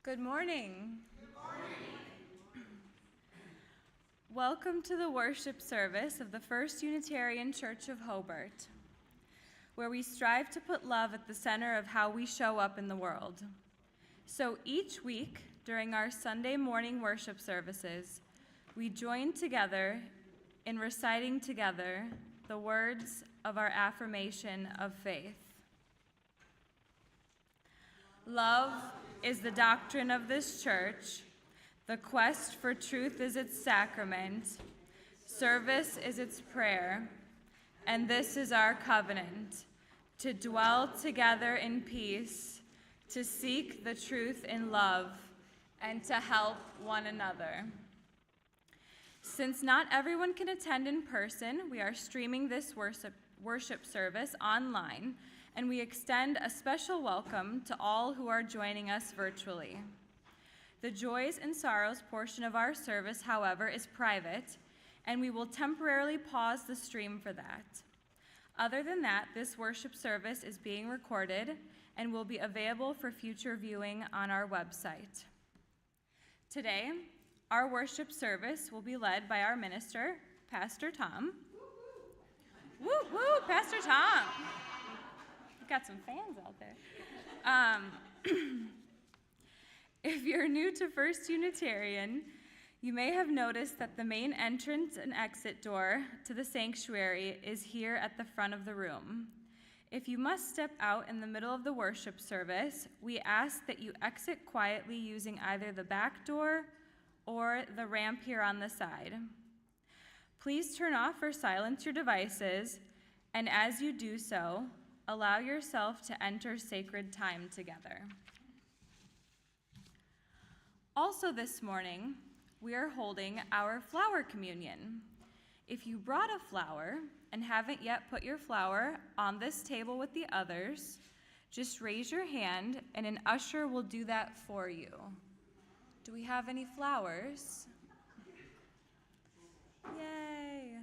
Good morning. Good morning. Welcome to the worship service of the First Unitarian Church of Hobart, where we strive to put love at the center of how we show up in the world. So each week, during our Sunday morning worship services, we join together in reciting together the words of our affirmation of faith. Love is the doctrine of this church. The quest for truth is its sacrament. Service is its prayer. And this is our covenant, to dwell together in peace, to seek the truth in love, and to help one another. Since not everyone can attend in person, we are streaming this worship service online, and we extend a special welcome to all who are joining us virtually. The joys and sorrows portion of our service, however, is private, and we will temporarily pause the stream for that. Other than that, this worship service is being recorded and will be available for future viewing on our website. Today, our worship service will be led by our minister, Pastor Tom. Woo woo, Pastor Tom. Got some fans out there. If you're new to First Unitarian, you may have noticed that the main entrance and exit door to the sanctuary is here at the front of the room. If you must step out in the middle of the worship service, we ask that you exit quietly using either the back door or the ramp here on the side. Please turn off or silence your devices, and as you do so, allow yourself to enter sacred time together. Also this morning, we are holding our flower communion. If you brought a flower and haven't yet put your flower on this table with the others, just raise your hand and an usher will do that for you. Do we have any flowers? Yay!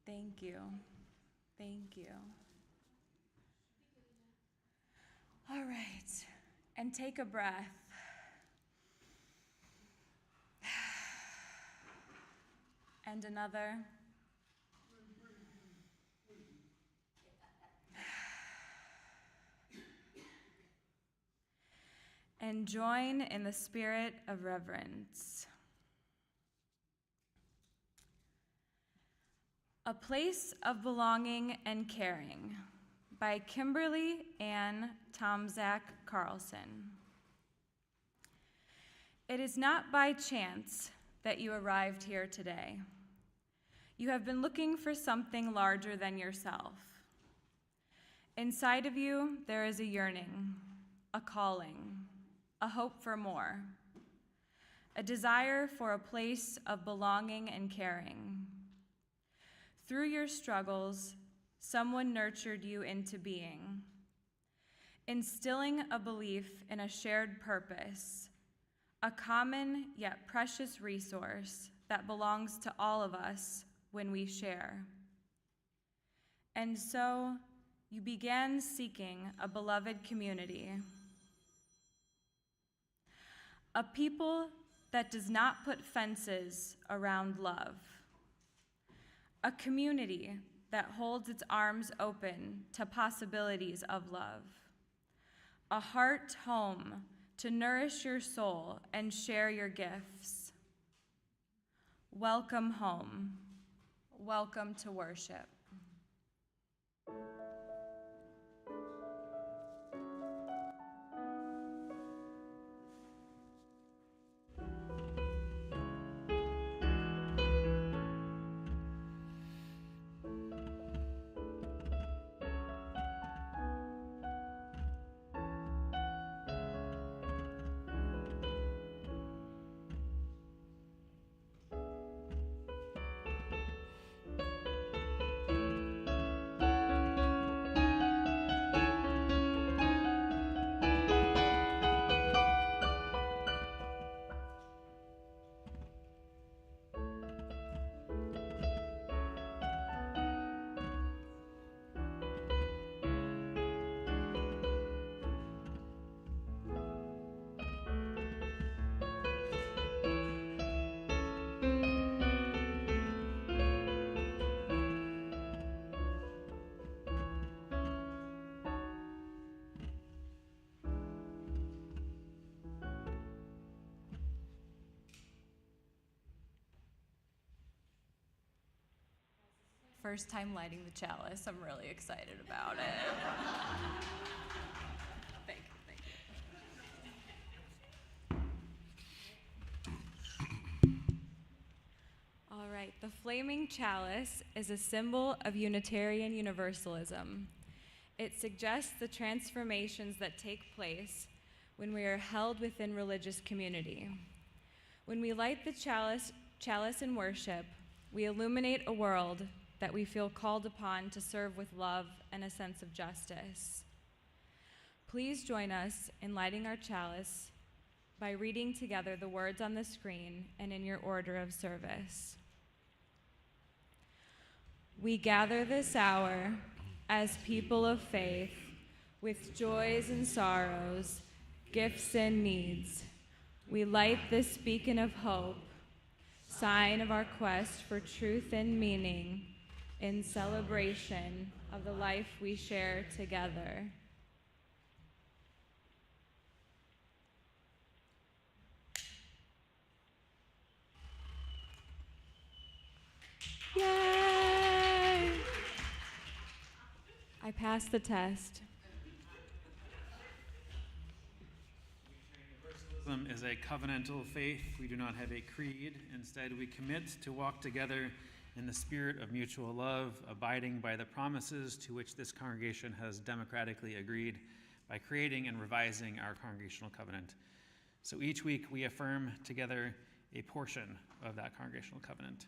Thank you. Thank you. All right, and take a breath. And another. And join in the spirit of reverence. A Place of Belonging and Caring by Kimberly Ann Tomzak Carlson. It is not by chance that you arrived here today. You have been looking for something larger than yourself. Inside of you, there is a yearning, a calling, a hope for more, a desire for a place of belonging and caring. Through your struggles, someone nurtured you into being, instilling a belief in a shared purpose, a common yet precious resource that belongs to all of us when we share. And so, you began seeking a beloved community, a people that does not put fences around love, a community that holds its arms open to possibilities of love, a heart home to nourish your soul and share your gifts. Welcome home. Welcome to worship. first time lighting the chalice. I'm really excited about it. Thank you. All right, the flaming chalice is a symbol of Unitarian Universalism. It suggests the transformations that take place when we are held within religious community. When we light the chalice in worship, we illuminate a world that we feel called upon to serve with love and a sense of justice. Please join us in lighting our chalice by reading together the words on the screen and in your order of service. We gather this hour as people of faith, with joys and sorrows, gifts and needs. We light this beacon of hope, sign of our quest for truth and meaning, in celebration of the life we share together. Yay! I passed the test. Universalism is a covenantal faith. We do not have a creed. Instead, we commit to walk together in the spirit of mutual love, abiding by the promises to which this congregation has democratically agreed by creating and revising our congregational covenant. So each week we affirm together a portion of that congregational covenant.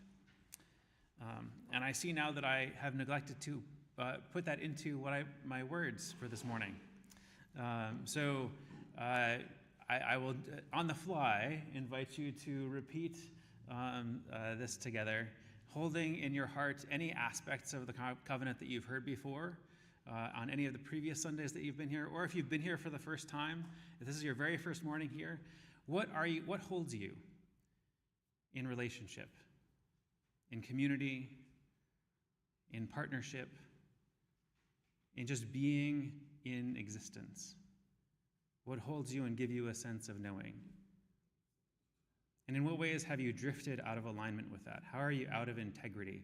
And I see now that I have neglected to put that into my words for this morning. I will, on the fly, invite you to repeat this together, holding in your heart any aspects of the covenant that you've heard before on any of the previous Sundays that you've been here, or if you've been here for the first time, if this is your very first morning here, what holds you in relationship, in community, in partnership, in just being in existence? What holds you and give you a sense of knowing? And in what ways have you drifted out of alignment with that? How are you out of integrity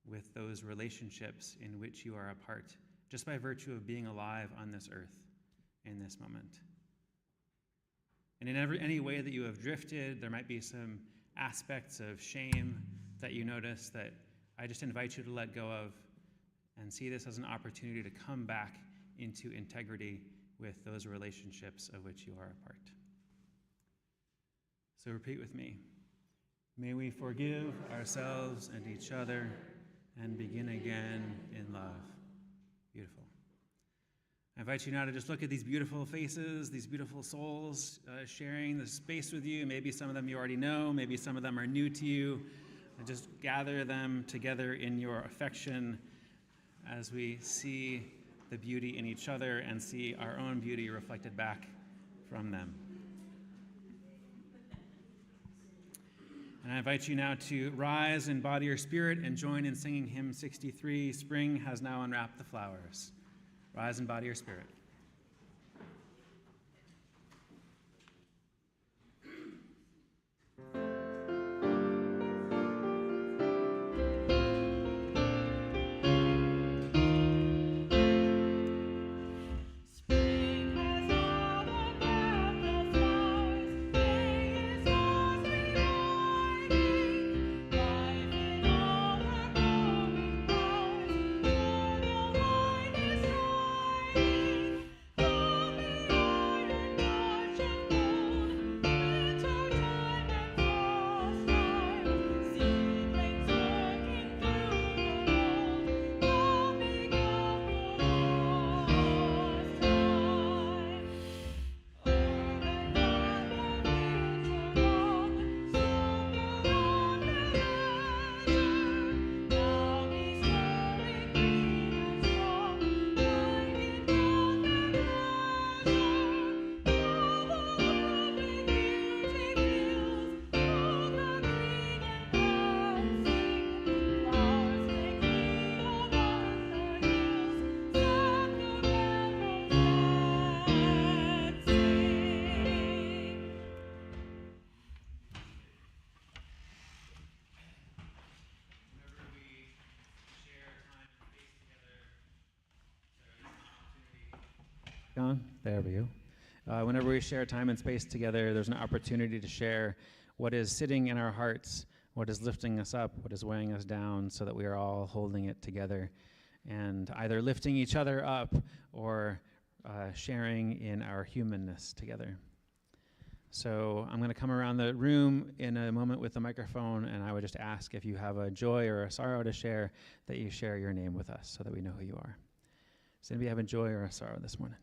with those relationships in which you are a part, just by virtue of being alive on this earth in this moment? And in any way that you have drifted, there might be some aspects of shame that you notice that I just invite you to let go of and see this as an opportunity to come back into integrity with those relationships of which you are a part. So repeat with me. May we forgive ourselves and each other and begin again in love. Beautiful. I invite you now to just look at these beautiful faces, these beautiful souls sharing the space with you. Maybe some of them you already know, maybe some of them are new to you. And just gather them together in your affection as we see the beauty in each other and see our own beauty reflected back from them. And I invite you now to rise in body or spirit and join in singing hymn 63, Spring Has Now Unwrapped the Flowers. Rise in body or spirit. On? There we go. Whenever we share time and space together, there's an opportunity to share what is sitting in our hearts, what is lifting us up, what is weighing us down, so that we are all holding it together and either lifting each other up or sharing in our humanness together. So I'm going to come around the room in a moment with the microphone, and I would just ask if you have a joy or a sorrow to share, that you share your name with us so that we know who you are. Does anybody have a joy or a sorrow this morning?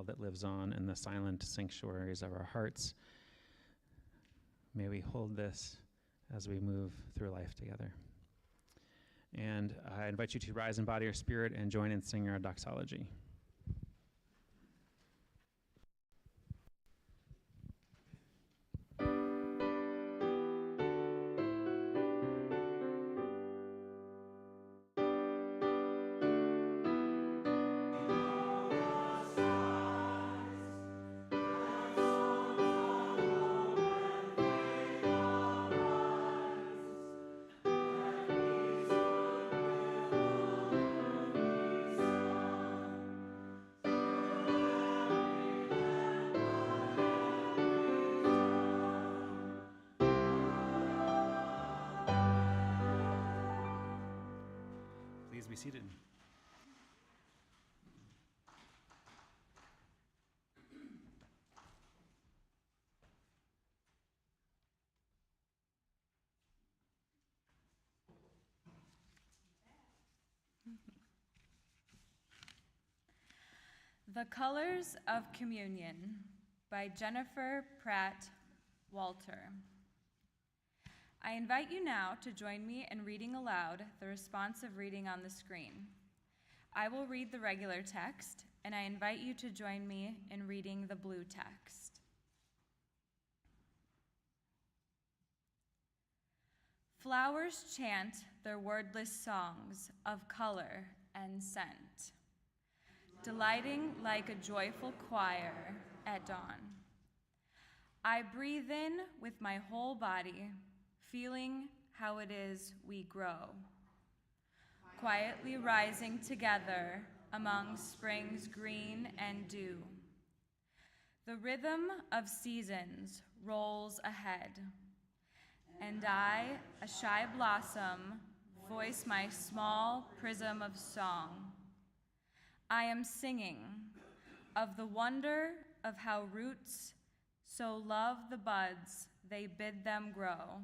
child that lives on in the silent sanctuaries of our hearts. May we hold this as we move through life together. And I invite you to rise in body or spirit and join in singing our doxology. Please be seated. The Colors of Communion by Jennifer Pratt Walter. I invite you now to join me in reading aloud the responsive reading on the screen. I will read the regular text, and I invite you to join me in reading the blue text. Flowers chant their wordless songs of color and scent, delighting like a joyful choir at dawn. I breathe in with my whole body, feeling how it is we grow, quietly rising together among spring's green and dew. The rhythm of seasons rolls ahead, and I, a shy blossom, voice my small prism of song. I am singing of the wonder of how roots so love the buds they bid them grow,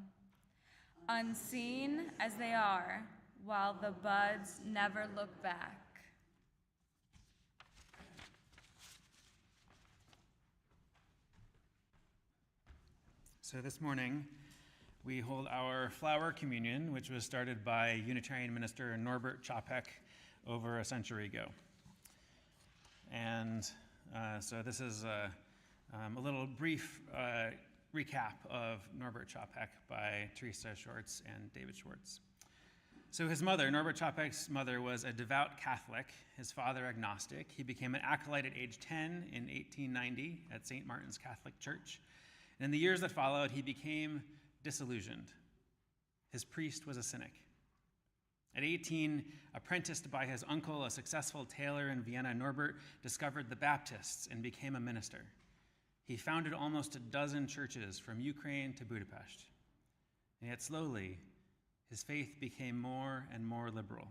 unseen as they are, while the buds never look back. So this morning, we hold our flower communion, which was started by Unitarian minister Norbert Chopek over a century ago. And so this is a little brief recap of Norbert Chopek by Teresa Schwartz and David Schwartz. So his mother, Norbert Chopek's mother, was a devout Catholic, his father agnostic. He became an acolyte at age 10 in 1890 at St. Martin's Catholic Church. And in the years that followed, he became disillusioned. His priest was a cynic. At 18, apprenticed by his uncle, a successful tailor in Vienna, Norbert discovered the Baptists and became a minister. He founded almost a dozen churches from Ukraine to Budapest. And yet slowly, his faith became more and more liberal.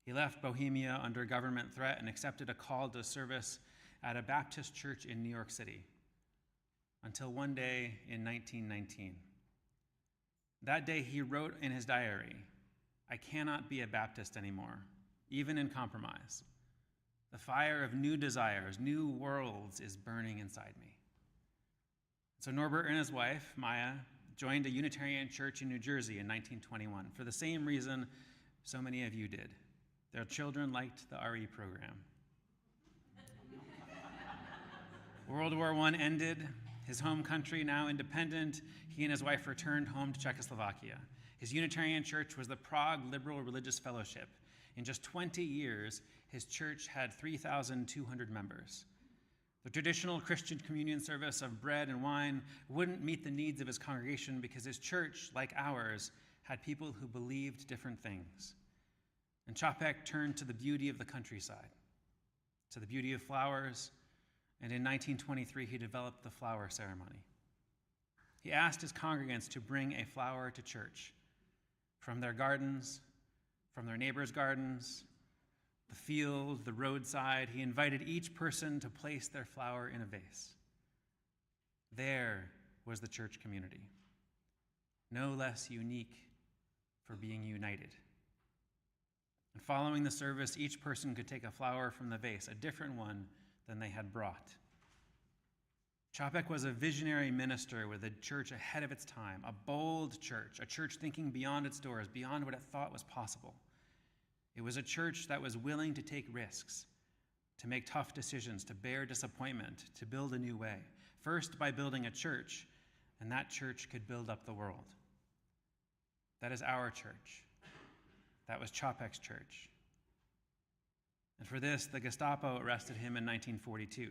He left Bohemia under government threat and accepted a call to service at a Baptist church in New York City, until one day in 1919. That day he wrote in his diary, "I cannot be a Baptist anymore, even in compromise. The fire of new desires, new worlds is burning inside me." So Norbert and his wife, Maya, joined a Unitarian church in New Jersey in 1921 for the same reason so many of you did. Their children liked the RE program. World War I ended. His home country now independent, he and his wife returned home to Czechoslovakia. His Unitarian church was the Prague Liberal Religious Fellowship. In just 20 years, his church had 3,200 members. The traditional Christian communion service of bread and wine wouldn't meet the needs of his congregation because his church, like ours, had people who believed different things. And Chopek turned to the beauty of the countryside, to the beauty of flowers, and in 1923, he developed the flower ceremony. He asked his congregants to bring a flower to church from their gardens, from their neighbors' gardens, the field, the roadside. He invited each person to place their flower in a vase. There was the church community, no less unique for being united. And following the service, each person could take a flower from the vase, a different one than they had brought. Chapek was a visionary minister with a church ahead of its time, a bold church, a church thinking beyond its doors, beyond what it thought was possible. It was a church that was willing to take risks, to make tough decisions, to bear disappointment, to build a new way. First, by building a church, and that church could build up the world. That is our church. That was Chapek's church. And for this, the Gestapo arrested him in 1942.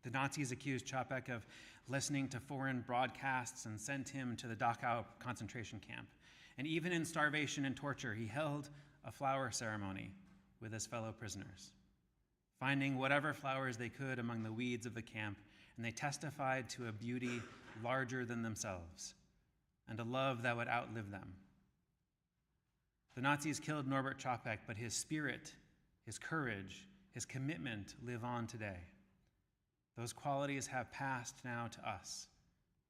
The Nazis accused Chapek of listening to foreign broadcasts and sent him to the Dachau concentration camp. And even in starvation and torture, he held a flower ceremony with his fellow prisoners, finding whatever flowers they could among the weeds of the camp, and they testified to a beauty larger than themselves and a love that would outlive them. The Nazis killed Norbert Chapek, but his spirit, his courage, his commitment live on today. Those qualities have passed now to us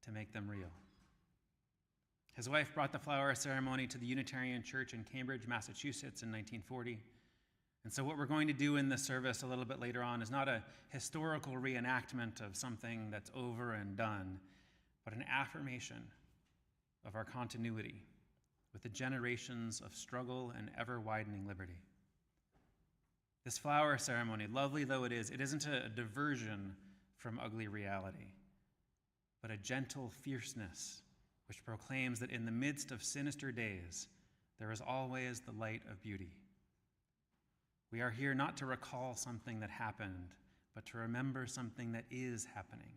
to make them real. His wife brought the flower ceremony to the Unitarian Church in Cambridge, Massachusetts in 1940. And so what we're going to do in this service a little bit later on is not a historical reenactment of something that's over and done, but an affirmation of our continuity with the generations of struggle and ever-widening liberty. This flower ceremony, lovely though it isn't a diversion from ugly reality, but a gentle fierceness which proclaims that in the midst of sinister days, there is always the light of beauty. We are here not to recall something that happened, but to remember something that is happening,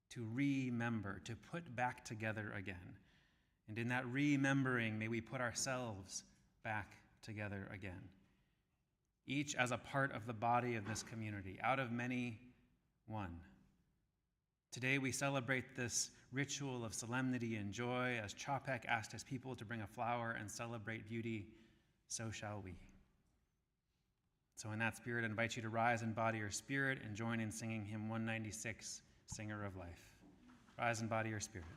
to remember, to put back together again. And in that remembering, may we put ourselves back together again, each as a part of the body of this community, out of many, one. Today we celebrate this ritual of solemnity and joy. As Chapek asked his people to bring a flower and celebrate beauty, so shall we. So in that spirit, I invite you to rise in body or spirit and join in singing hymn 196, Singer of Life. Rise in body or spirit.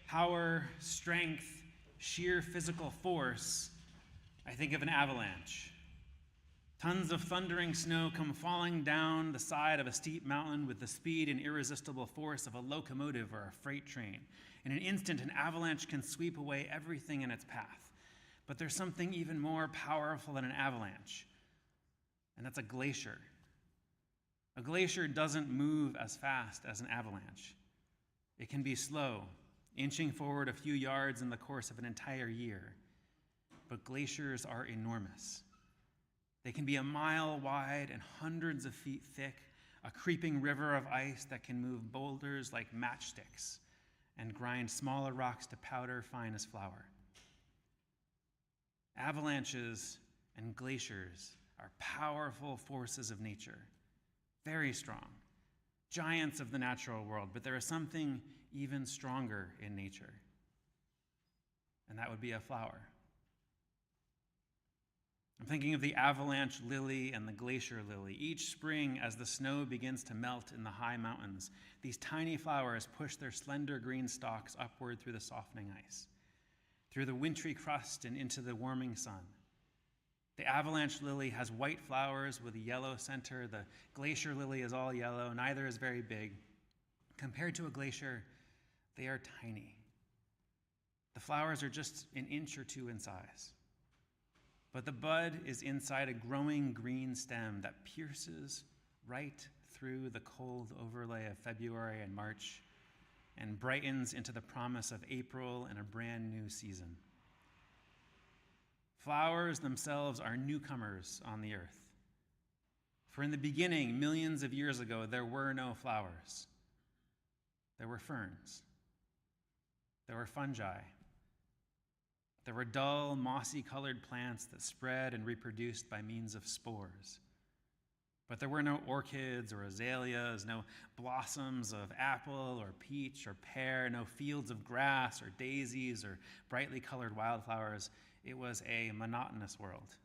Power, strength, sheer physical force, I think of an avalanche. Tons of thundering snow come falling down the side of a steep mountain with the speed and irresistible force of a locomotive or a freight train. In an instant, an avalanche can sweep away everything in its path. But there's something even more powerful than an avalanche, and that's a glacier. A glacier doesn't move as fast as an avalanche. It can be slow. inching forward a few yards in the course of an entire year. But glaciers are enormous. They can be a mile wide and hundreds of feet thick, a creeping river of ice that can move boulders like matchsticks and grind smaller rocks to powder fine as flour. Avalanches and glaciers are powerful forces of nature, very strong, giants of the natural world, but there is something even stronger in nature, and that would be a flower. I'm thinking of the avalanche lily and the glacier lily. Each spring, as the snow begins to melt in the high mountains, these tiny flowers push their slender green stalks upward through the softening ice, through the wintry crust and into the warming sun. The avalanche lily has white flowers with a yellow center. The glacier lily is all yellow. Neither is very big. Compared to a glacier, they are tiny. The flowers are just an inch or two in size. But the bud is inside a growing green stem that pierces right through the cold overlay of February and March and brightens into the promise of April and a brand new season. Flowers themselves are newcomers on the earth. For in the beginning, millions of years ago, there were no flowers. There were ferns. There were fungi. There were dull, mossy-colored plants that spread and reproduced by means of spores. But there were no orchids or azaleas, no blossoms of apple or peach or pear, no fields of grass or daisies or brightly colored wildflowers. It was a monotonous world.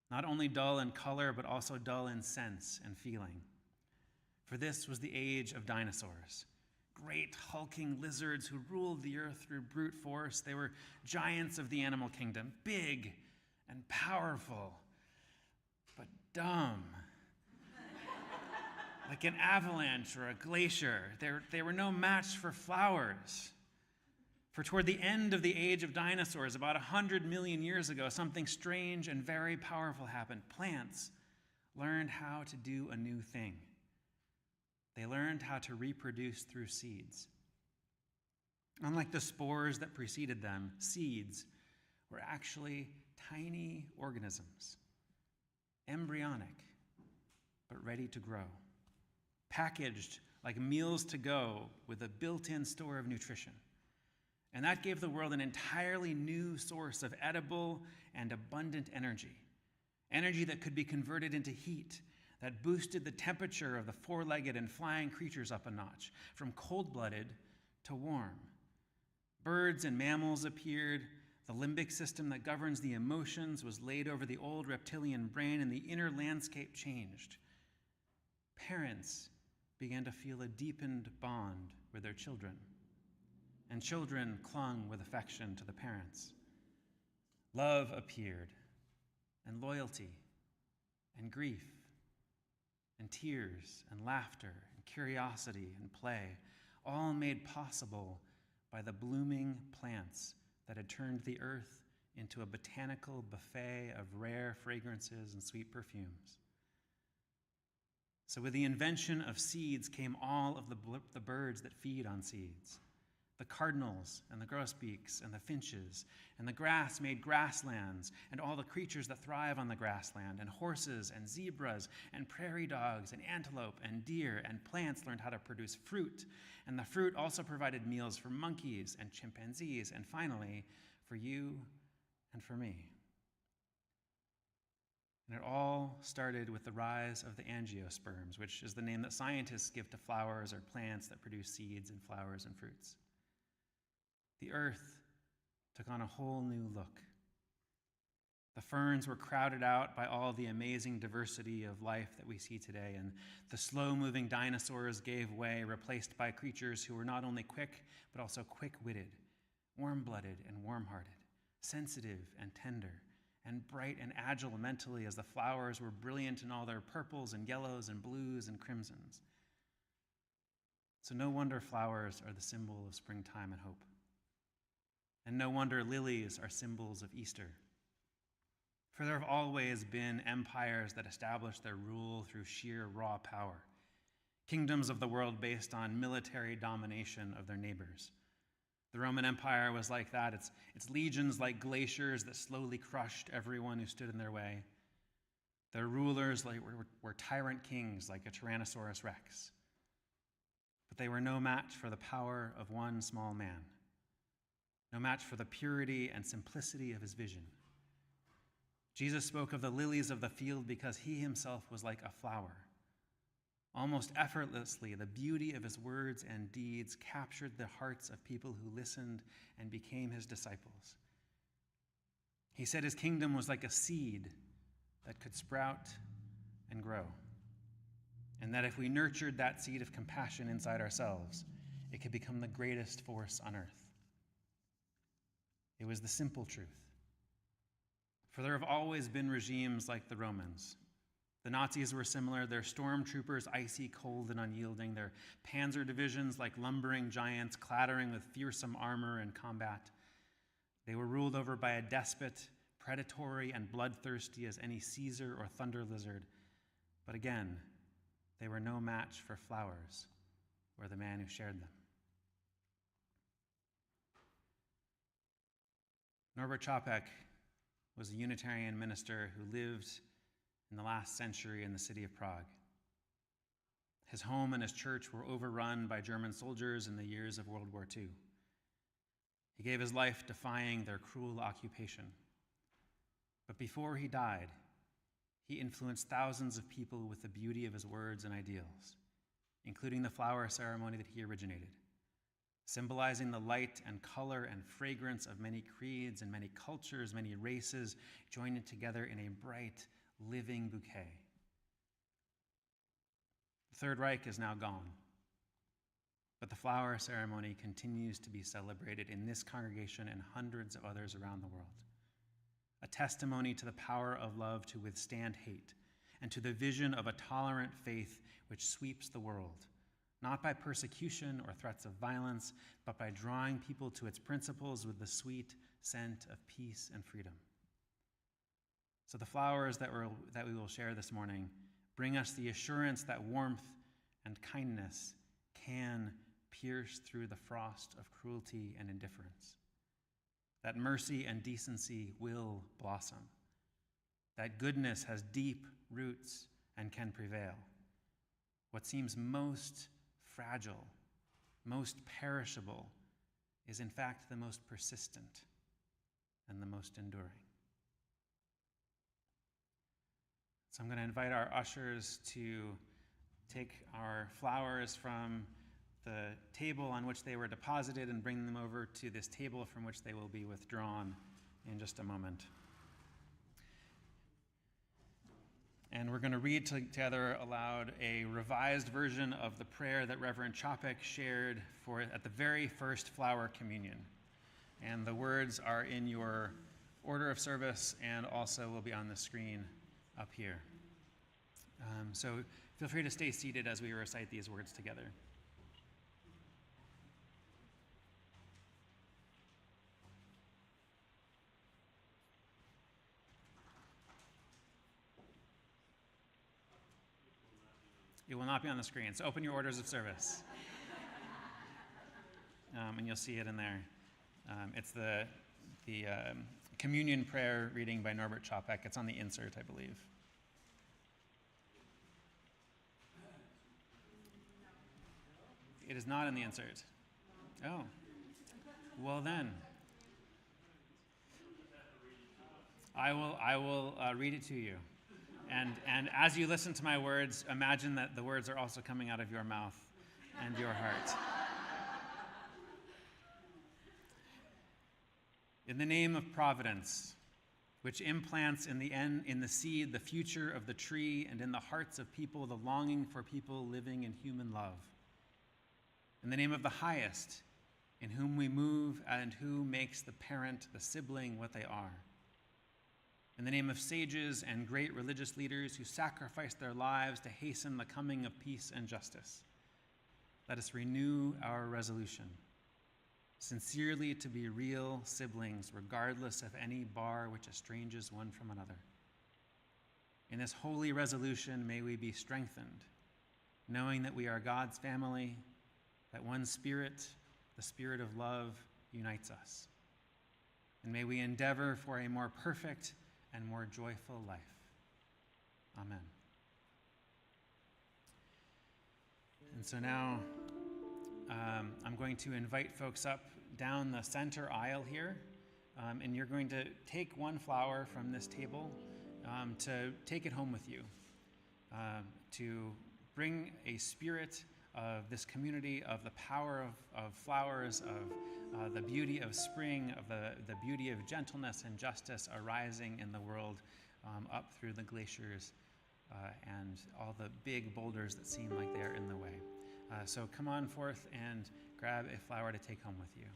Not only dull in color, but also dull in sense and feeling. For this was the age of dinosaurs. Great hulking lizards who ruled the earth through brute force. They were giants of the animal kingdom, big and powerful, but dumb. Like an avalanche or a glacier. They were no match for flowers. For toward the end of the age of dinosaurs, about 100 million years ago, something strange and very powerful happened. Plants learned how to do a new thing. They learned how to reproduce through seeds. Unlike the spores that preceded them, seeds were actually tiny organisms, embryonic, but ready to grow, packaged like meals to go with a built-in store of nutrition. And that gave the world an entirely new source of edible and abundant energy that could be converted into heat, that boosted the temperature of the four-legged and flying creatures up a notch, from cold-blooded to warm. Birds and mammals appeared. The limbic system that governs the emotions was laid over the old reptilian brain, and the inner landscape changed. Parents began to feel a deepened bond with their children, and children clung with affection to the parents. Love appeared, and loyalty, and grief, and tears, and laughter, and curiosity, and play, all made possible by the blooming plants that had turned the earth into a botanical buffet of rare fragrances and sweet perfumes. So with the invention of seeds came all of the birds that feed on seeds. The cardinals and the grosbeaks and the finches, and the grass made grasslands, and all the creatures that thrive on the grassland, and horses and zebras and prairie dogs and antelope and deer, and plants learned how to produce fruit, and the fruit also provided meals for monkeys and chimpanzees, and finally, for you and for me. And it all started with the rise of the angiosperms, which is the name that scientists give to flowers or plants that produce seeds and flowers and fruits. The earth took on a whole new look. The ferns were crowded out by all the amazing diversity of life that we see today, and the slow-moving dinosaurs gave way, replaced by creatures who were not only quick, but also quick-witted, warm-blooded and warm-hearted, sensitive and tender, and bright and agile mentally, as the flowers were brilliant in all their purples and yellows and blues and crimsons. So no wonder flowers are the symbol of springtime and hope. And no wonder lilies are symbols of Easter. For there have always been empires that established their rule through sheer raw power, kingdoms of the world based on military domination of their neighbors. The Roman Empire was like that. Its legions like glaciers that slowly crushed everyone who stood in their way. Their rulers were tyrant kings like a Tyrannosaurus Rex. But they were no match for the power of one small man, no match for the purity and simplicity of his vision. Jesus spoke of the lilies of the field because he himself was like a flower. Almost effortlessly, the beauty of his words and deeds captured the hearts of people who listened and became his disciples. He said his kingdom was like a seed that could sprout and grow, and that if we nurtured that seed of compassion inside ourselves, it could become the greatest force on earth. It was the simple truth. For there have always been regimes like the Romans. The Nazis were similar, their stormtroopers icy cold and unyielding, their panzer divisions like lumbering giants clattering with fearsome armor and combat. They were ruled over by a despot, predatory and bloodthirsty as any Caesar or thunder lizard. But again, they were no match for flowers or the man who shared them. Norbert Chopek was a Unitarian minister who lived in the last century in the city of Prague. His home and his church were overrun by German soldiers in the years of World War II. He gave his life defying their cruel occupation. But before he died, he influenced thousands of people with the beauty of his words and ideals, including the flower ceremony that he originated, symbolizing the light and color and fragrance of many creeds and many cultures, many races, joined together in a bright, living bouquet. The Third Reich is now gone, but the flower ceremony continues to be celebrated in this congregation and hundreds of others around the world. A testimony to the power of love to withstand hate and to the vision of a tolerant faith which sweeps the world, not by persecution or threats of violence, but by drawing people to its principles with the sweet scent of peace and freedom. So the flowers that we will share this morning bring us the assurance that warmth and kindness can pierce through the frost of cruelty and indifference, that mercy and decency will blossom, that goodness has deep roots and can prevail. What seems most fragile, most perishable, is in fact the most persistent and the most enduring. So I'm going to invite our ushers to take our flowers from the table on which they were deposited and bring them over to this table from which they will be withdrawn in just a moment. And we're going to read together aloud a revised version of the prayer that Reverend Chopek shared at the very first flower communion. And the words are in your order of service and also will be on the screen up here. So feel free to stay seated as we recite these words together. It will not be on the screen, so open your orders of service. And you'll see it in there. It's the communion prayer reading by Norbert Chopek. It's on the insert, I believe. It is not in the insert. Oh, well then. I will read it to you. And as you listen to my words, imagine that the words are also coming out of your mouth and your heart. In the name of Providence, which implants in the seed the future of the tree, and in the hearts of people the longing for people living in human love. In the name of the highest, in whom we move and who makes the parent, the sibling, what they are. In the name of sages and great religious leaders who sacrificed their lives to hasten the coming of peace and justice, let us renew our resolution, sincerely to be real siblings, regardless of any bar which estranges one from another. In this holy resolution, may we be strengthened, knowing that we are God's family, that one Spirit, the Spirit of love, unites us. And may we endeavor for a more perfect and more joyful life. Amen. And so now I'm going to invite folks up down the center aisle here, and you're going to take one flower from this table to take it home with you, to bring a spirit of this community, of the power of flowers, of the beauty of spring, of the beauty of gentleness and justice arising in the world up through the glaciers and all the big boulders that seem like they're in the way. So come on forth and grab a flower to take home with you.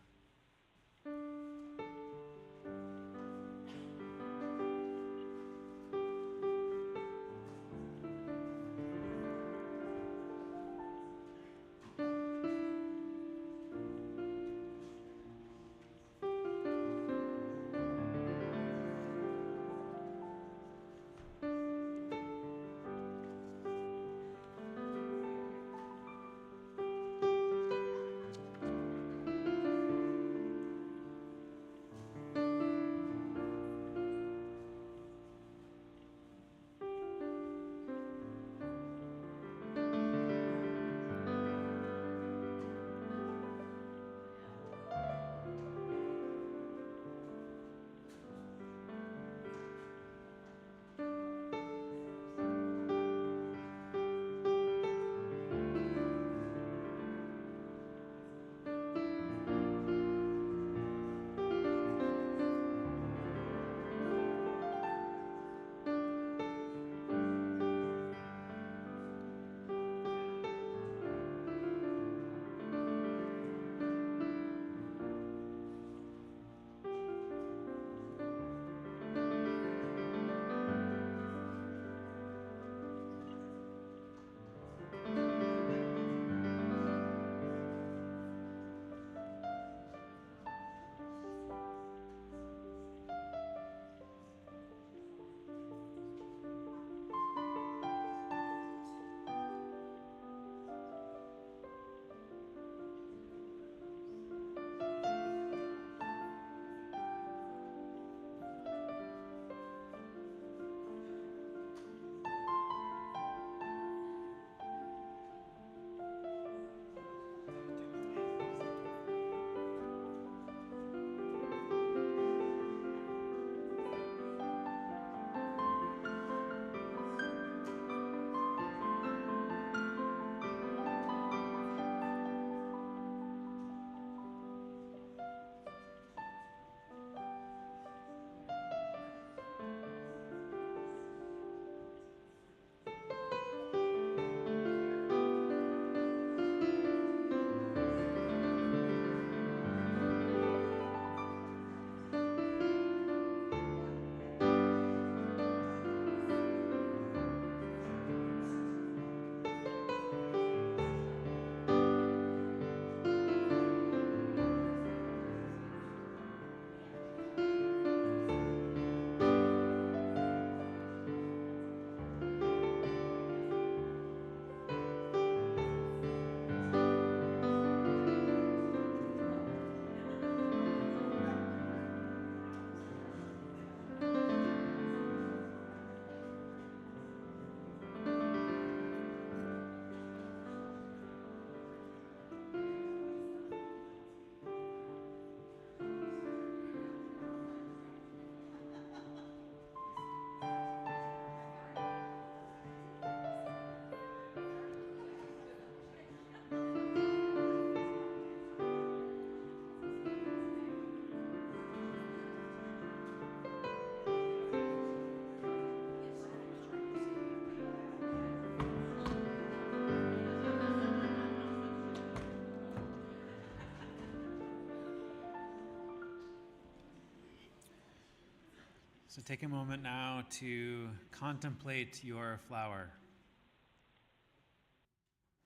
So take a moment now to contemplate your flower.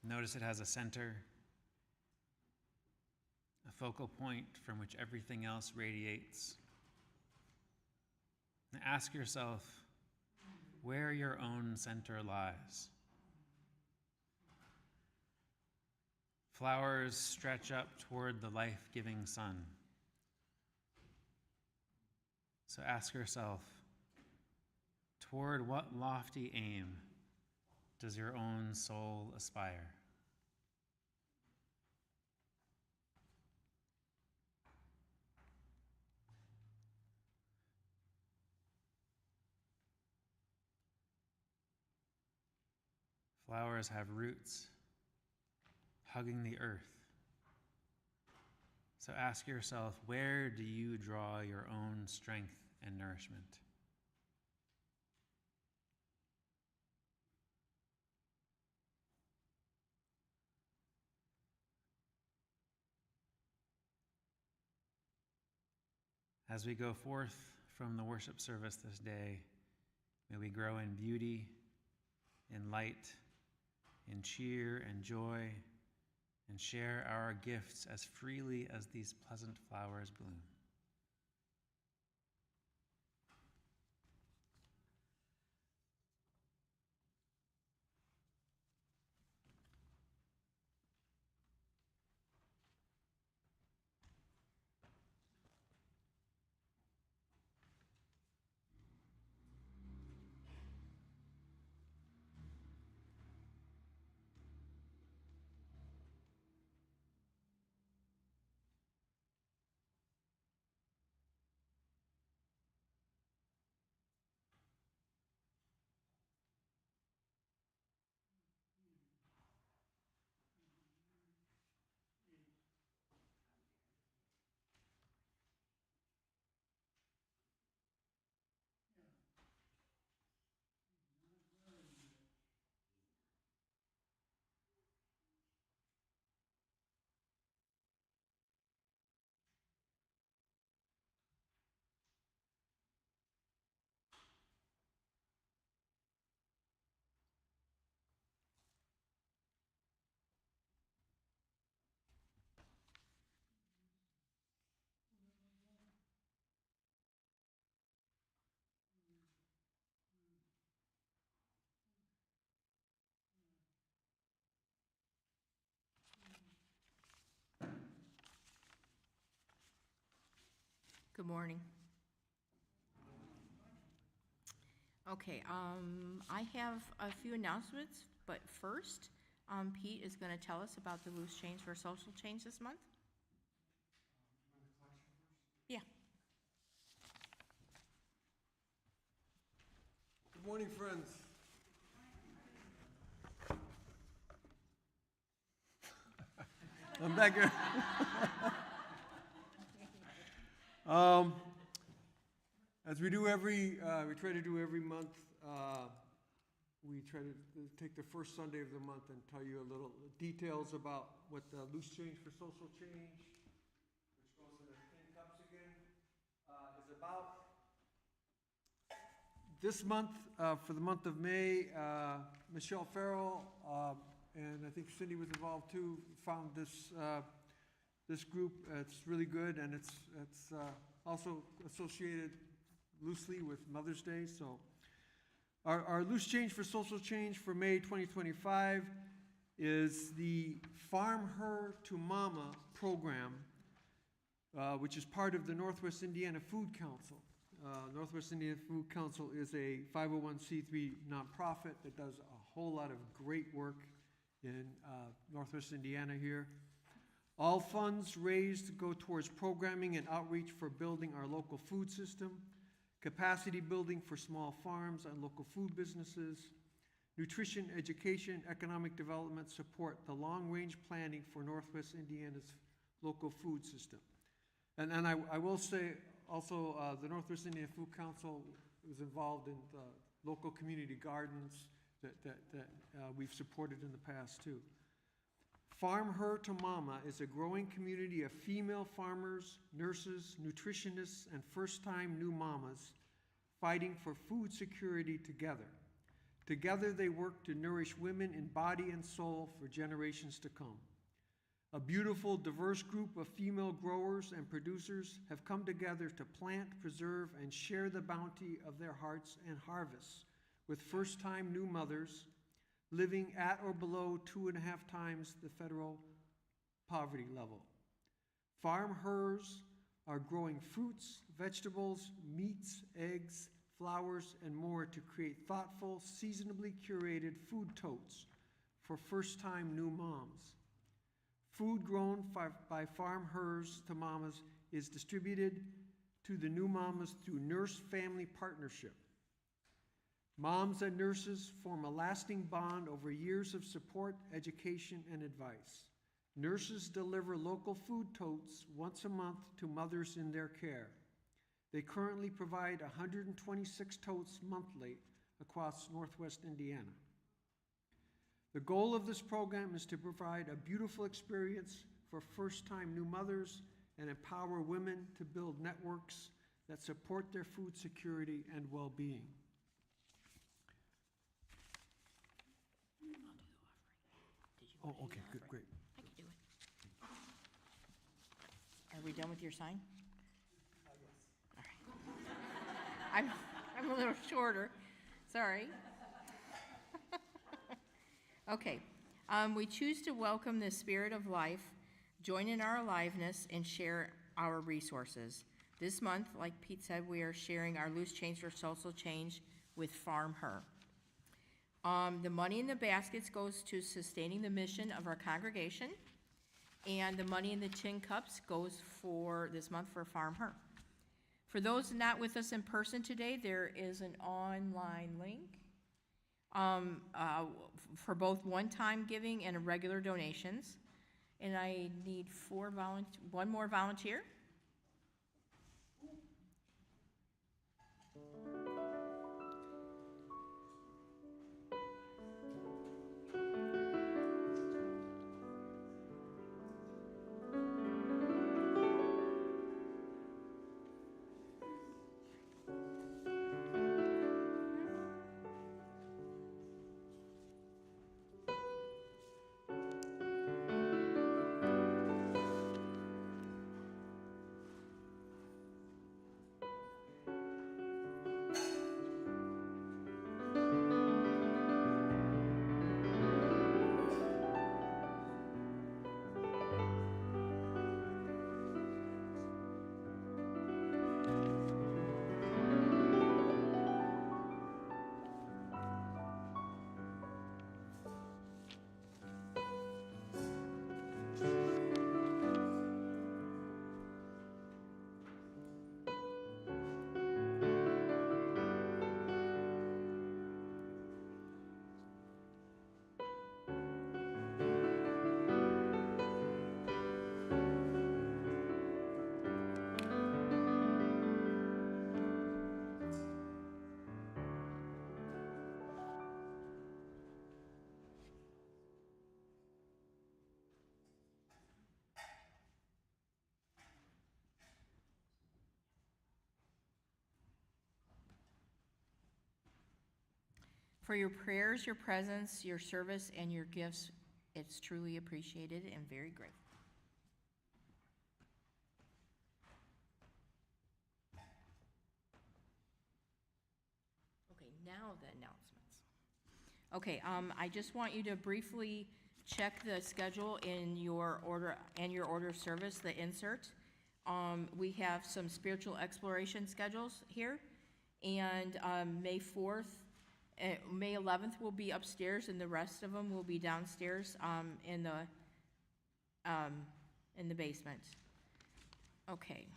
Notice it has a center, a focal point from which everything else radiates. And ask yourself where your own center lies. Flowers stretch up toward the life-giving sun. So ask yourself, toward what lofty aim does your own soul aspire? Flowers have roots hugging the earth. So ask yourself, where do you draw your own strength and nourishment? As we go forth from the worship service this day, may we grow in beauty, in light, in cheer and joy, and share our gifts as freely as these pleasant flowers bloom. Good morning. Okay, I have a few announcements, but first, Pete is going to tell us about the loose change for social change this month. Yeah. Good morning, friends. I'm back here. As we do we try to do every month, we try to take the first Sunday of the month and tell you a little details about what the loose change for social change, which goes in the tin cups again, is about. This month, for the month of May, Michelle Farrell, and I think Cindy was involved too, found this group. It's really good, and it's also associated loosely with Mother's Day. So our loose change for social change for May 2025 is the Farm Her to Mama program, which is part of the Northwest Indiana Food Council. Northwest Indiana Food Council is a 501c3 nonprofit that does a whole lot of great work in Northwest Indiana here. All funds raised go towards programming and outreach for building our local food system, capacity building for small farms and local food businesses, nutrition, education, economic development support, the long-range planning for Northwest Indiana's local food system. And I will say also the Northwest Indiana Food Council was involved in the local community gardens that we've supported in the past too. Farm Her to Mama is a growing community of female farmers, nurses, nutritionists, and first-time new mamas fighting for food security together. Together they work to nourish women in body and soul for generations to come. A beautiful, diverse group of female growers and producers have come together to plant, preserve, and share the bounty of their hearts and harvests with first-time new mothers living at or below 2.5 times the federal poverty level. Farm Hers are growing fruits, vegetables, meats, eggs, flowers, and more to create thoughtful, seasonably curated food totes for first-time new moms. Food grown by Farm Hers to Mamas is distributed to the new mamas through Nurse Family Partnership. Moms and nurses form a lasting bond over years of support, education, and advice. Nurses deliver local food totes once a month to mothers in their care. They currently provide 126 totes monthly across Northwest Indiana. The goal of this program is to provide a beautiful experience for first-time new mothers and empower women to build networks that support their food security and well-being. I'll do the offering. Did you Oh, want to do okay, the good, offering? great. I can do it. Are we done with your sign? All right. I'm a little shorter, sorry. Okay, we choose to welcome the spirit of life, join in our aliveness, and share our resources. This month, like Pete said, we are sharing our Loose Change for Social Change with Farm Her. The money in the baskets goes to sustaining the mission of our congregation, and the money in the tin cups goes for this month for Farm Her. For those not with us in person today, there is an online link for both one-time giving and regular donations. And I need one more volunteer. For your prayers, your presence, your service, and your gifts, it's truly appreciated and very grateful. Okay, now the announcements. Okay, I just want you to briefly check the schedule in your order of service, the insert. We have some spiritual exploration schedules here, and May 4th, May 11th will be upstairs, and the rest of them will be downstairs in the basement. Okay.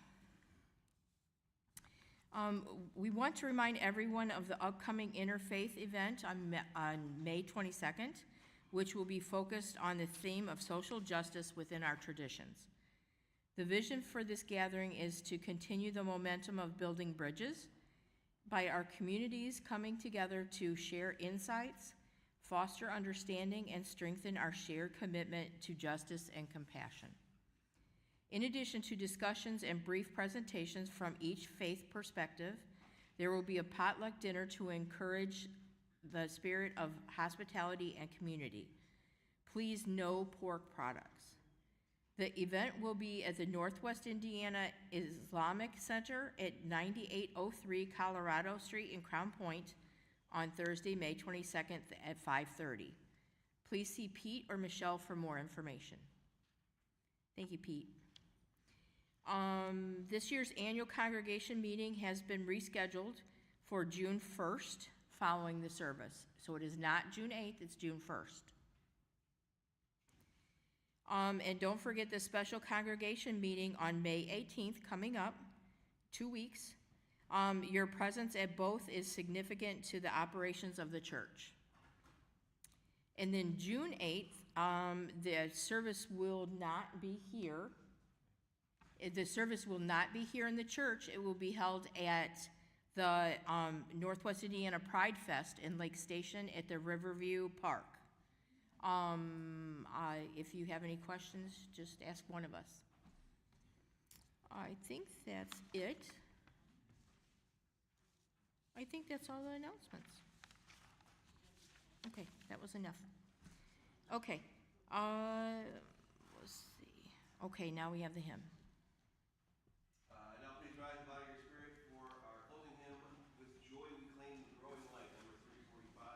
We want to remind everyone of the upcoming Interfaith event on May 22nd, which will be focused on the theme of social justice within our traditions. The vision for this gathering is to continue the momentum of building bridges by our communities coming together to share insights, foster understanding, and strengthen our shared commitment to justice and compassion. In addition to discussions and brief presentations from each faith perspective, there will be a potluck dinner to encourage the spirit of hospitality and community. Please, no pork products. The event will be at the Northwest Indiana Islamic Center at 9803 Colorado Street in Crown Point on Thursday, May 22nd at 5:30. Please see Pete or Michelle for more information. Thank you, Pete. This year's annual congregation meeting has been rescheduled for June 1st, following the service. So it is not June 8th, it's June 1st. And don't forget the special congregation meeting on May 18th coming up, 2 weeks. Your presence at both is significant to the operations of the church. And then June 8th, the service will not be here. The service will not be here in the church. It will be held at the Northwest Indiana Pride Fest in Lake Station at the Riverview Park. If you have any questions, just ask one of us. I think that's it. I think that's all the announcements. Okay, that was enough. Okay, let's see. Okay, now we have the hymn. Now please rise by your spirit for our closing hymn, With Joy We Claim the Growing Light, number 345.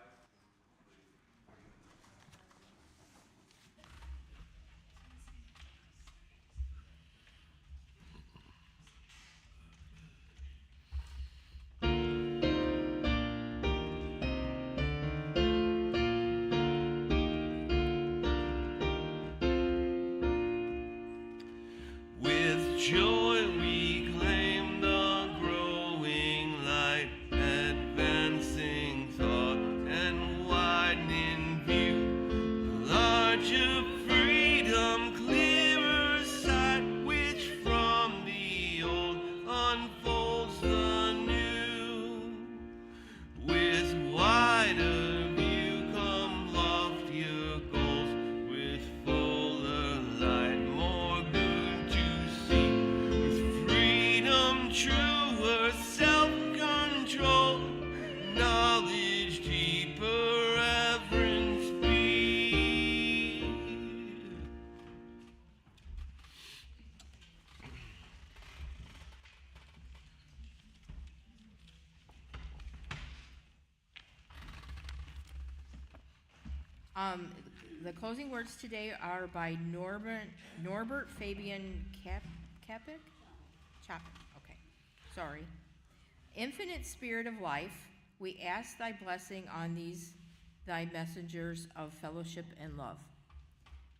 With joy we claim the growing light, advancing thought and widening view, larger freedom, clearer sight, which from the old unfolds the new. With wider view come loftier goals, with fuller light, more good to see. With freedom, truer self-control, knowledge deeper, reverence speed. The closing words today are by Norbert Fabian Chapik? Okay, sorry. Infinite Spirit of life, we ask thy blessing on these thy messengers of fellowship and love.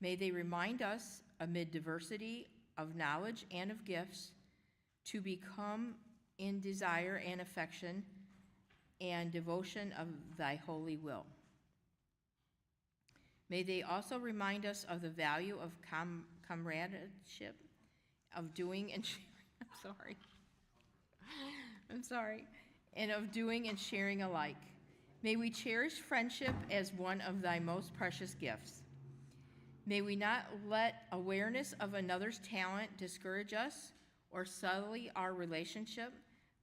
May they remind us, amid diversity of knowledge and of gifts, to become in desire and affection and devotion of thy holy will. May they also remind us of the value of comradeship, of doing and sharing, I'm sorry, and of doing and sharing alike. May we cherish friendship as one of thy most precious gifts. May we not let awareness of another's talent discourage us or sully our relationship,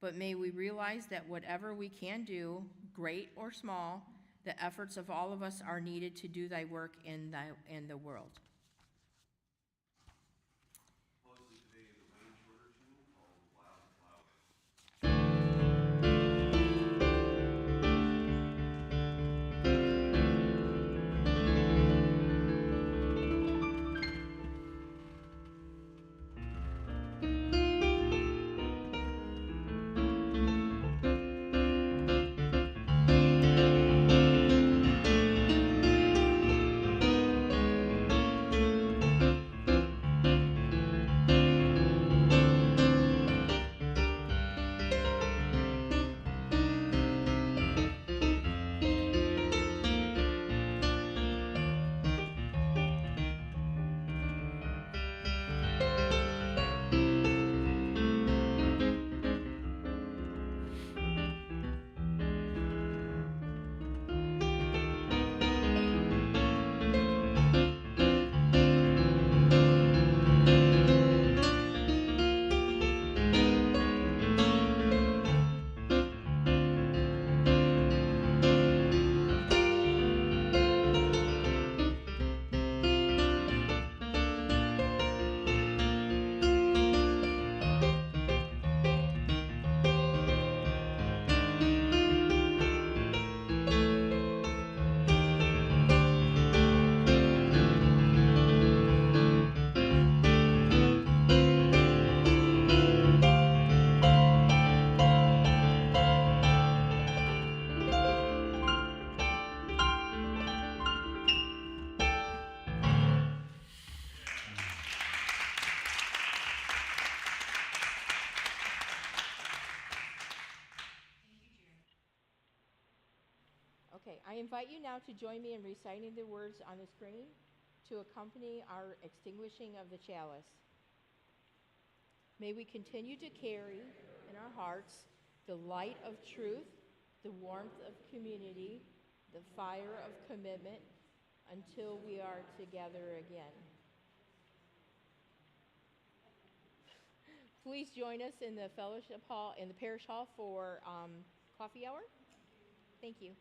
but may we realize that whatever we can do, great or small, the efforts of all of us are needed to do thy work in the world. Closes today the Wayne Shorter tune called Wild Flowers. Okay, I invite you now to join me in reciting the words on the screen to accompany our extinguishing of the chalice. May we continue to carry in our hearts the light of truth, the warmth of community, the fire of commitment, until we are together again. Please join us in the fellowship hall, in the parish hall for coffee hour. Thank you.